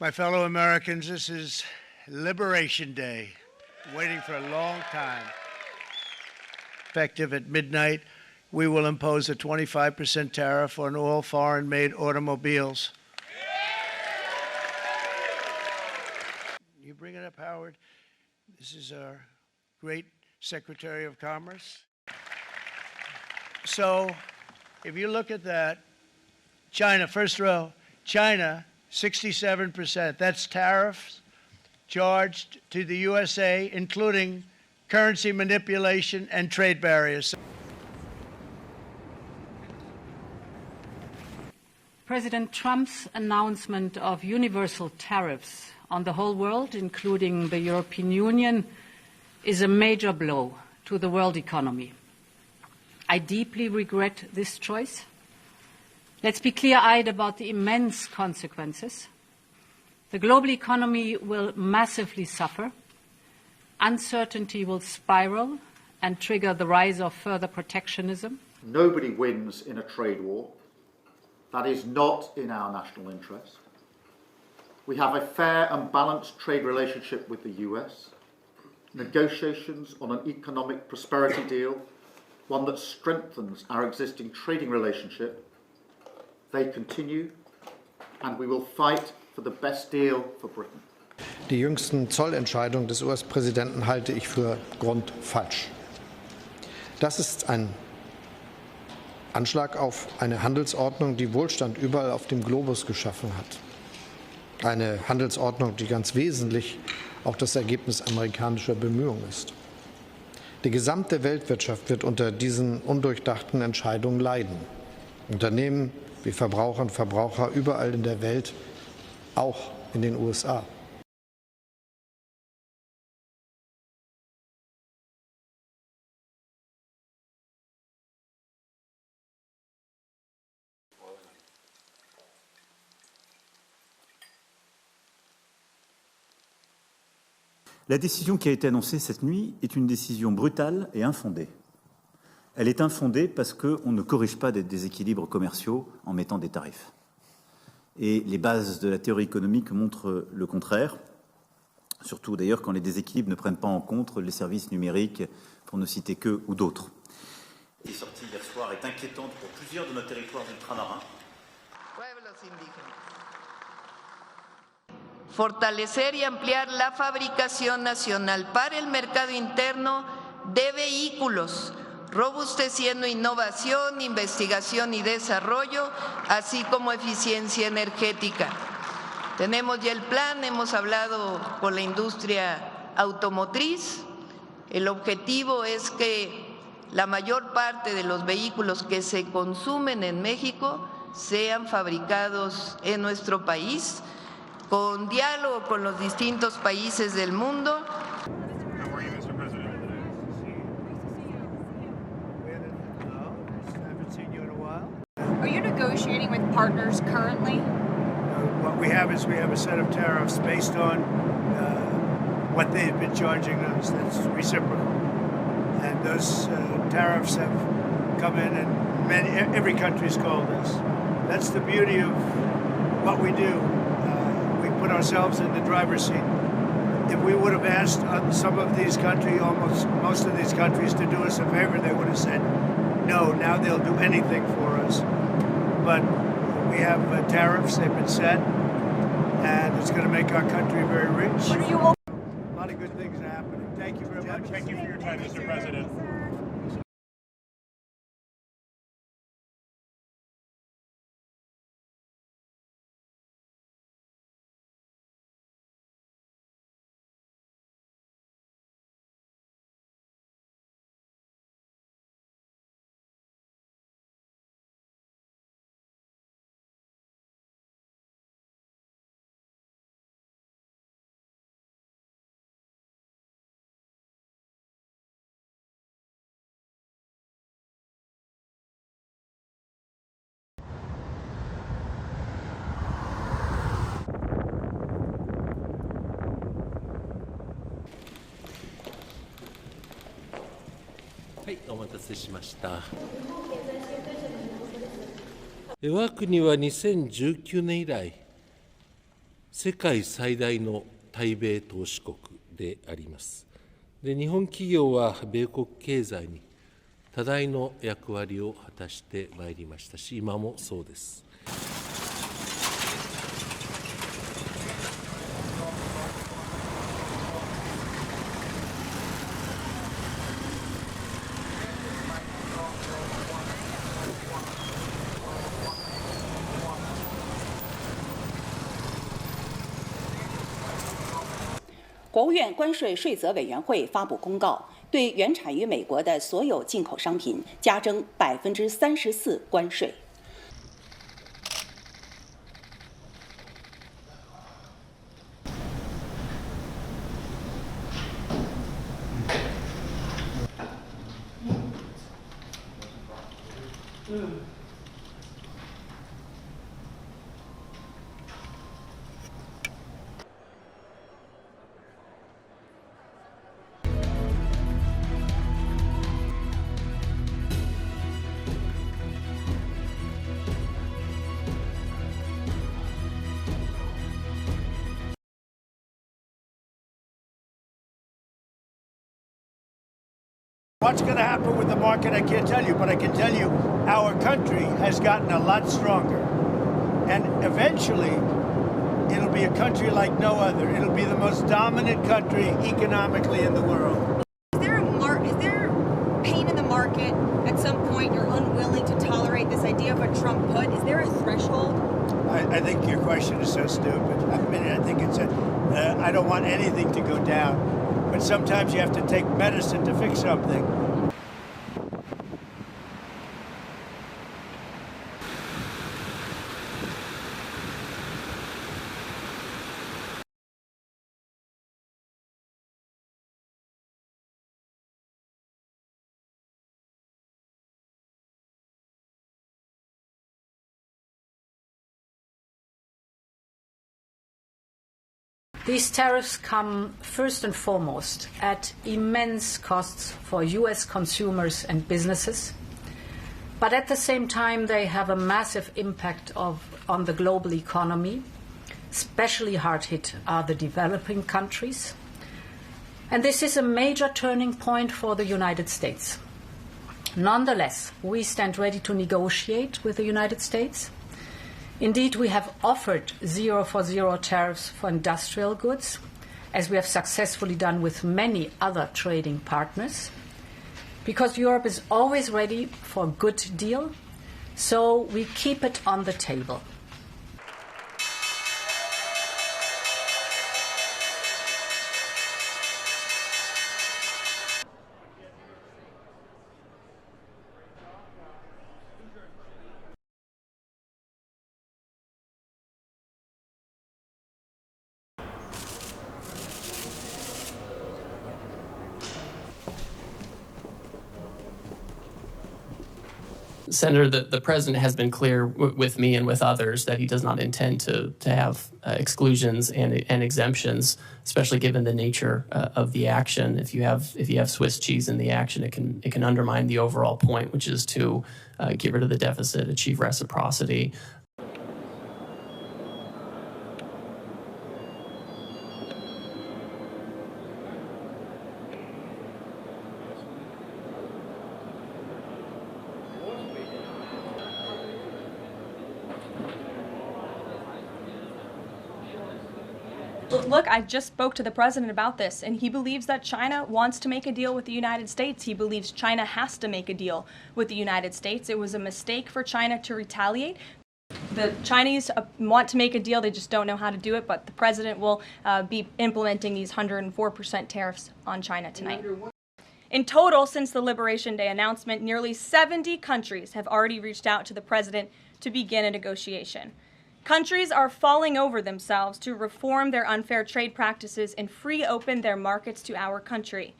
My fellow Americans, this is Liberation Day, waiting for a long time. Effective at midnight, we will impose a 25% tariff on all foreign-made automobiles. You bring it up, Howard. This is our great Secretary of Commerce. So if you look at that, China, first row, China, 67%. That's tariffs charged to the USA, including currency manipulation and trade barriers. President Trump's announcement of universal tariffs on the whole world, including the European Union, is a major blow to the world economy. I deeply regret this choice. Let's be clear-eyed about the immense consequences. The global economy will massively suffer. Uncertainty will spiral and trigger the rise of further protectionism. Nobody wins in a trade war. That is not in our national interest. We have a fair and balanced trade relationship with the US. Negotiations on an economic prosperity deal, one that strengthens our existing trading relationship. They continue, and we will fight for the best deal for Britain. Die jüngsten Zollentscheidungen des US-Präsidenten halte ich für grundfalsch. Das ist ein Anschlag auf eine Handelsordnung, die Wohlstand überall auf dem Globus geschaffen hat. Eine Handelsordnung, die ganz wesentlich auch das Ergebnis amerikanischer Bemühungen ist. Die gesamte Weltwirtschaft wird unter diesen undurchdachten Entscheidungen leiden. Unternehmen wie Verbraucher und Verbraucher überall in der Welt, auch in den USA. La décision qui a été annoncée cette nuit est une décision brutale et infondée. Elle est infondée parce qu'on ne corrige pas des déséquilibres commerciaux en mettant des tarifs. Et les bases de la théorie économique montrent le contraire, surtout d'ailleurs quand les déséquilibres ne prennent pas en compte les services numériques, pour ne citer qu'eux ou d'autres. La sortie hier soir est inquiétante pour plusieurs de nos territoires ultramarins. Fortalecer y ampliar la fabricación nacional para el mercado interno de vehículos, robusteciendo innovación, investigación y desarrollo, así como eficiencia energética. Tenemos ya el plan, hemos hablado con la industria automotriz. El objetivo es que la mayor parte de los vehículos que se consumen en México sean fabricados en nuestro país, con diálogo con los distintos países del mundo. Are you negotiating with partners currently? What we have is we have a set of tariffs based on what they've been charging us. That's reciprocal. And those tariffs have come in and every country's called us. That's the beauty of what we do. We put ourselves in the driver's seat. If we would have asked some of these countries, almost most of these countries, to do us a favor, they would have said no. Now they'll do anything for us. But we have tariffs, they've been set, and it's going to make our country very rich. A lot of good things are happening. Thank you very much. Thank you for your time, Mr. President.はい、お待たせしました。我が国は2019年以来、世界最大の対米投資国であります。で、日本企業は米国経済に多大の役割を果たしてまいりましたし、今もそうです。国务院关税税则委员会发布公告，对原产于美国的所有进口商品加征34%关税。What's going to happen with the market, I can't tell you, but I can tell you our country has gotten a lot stronger. And eventually, it'll be a country like no other. It'll be the most dominant country economically in the world. Is there pain in the market at some point you're unwilling to tolerate this idea of a Trump put? Is there a threshold? I think your question is so stupid. I mean, I think it's I don't want anything to go down. But sometimes you have to take medicine to fix something. These tariffs come first and foremost at immense costs for US consumers and businesses, but at the same time they have a massive impact on the global economy. Especially hard hit are the developing countries. And this is a major turning point for the United States. Nonetheless, we stand ready to negotiate with the United States. Indeed, we have offered 0 for 0 tariffs for industrial goods, as we have successfully done with many other trading partners, because Europe is always ready for a good deal, so we keep it on the table. Senator, the president has been clear with me and with others that he does not intend to have exclusions and exemptions, especially given the nature of the action. If you have Swiss cheese in the action, it can undermine the overall point, which is to get rid of the deficit, achieve reciprocity. Look, I just spoke to the president about this, and he believes that China wants to make a deal with the United States. He believes China has to make a deal with the United States. It was a mistake for China to retaliate. The Chinese want to make a deal, they just don't know how to do it, but the president will be implementing these 104% tariffs on China tonight. In total, since the Liberation Day announcement, nearly 70 countries have already reached out to the president to begin a negotiation. Countries are falling over themselves to reform their unfair trade practices and free open their markets to our country.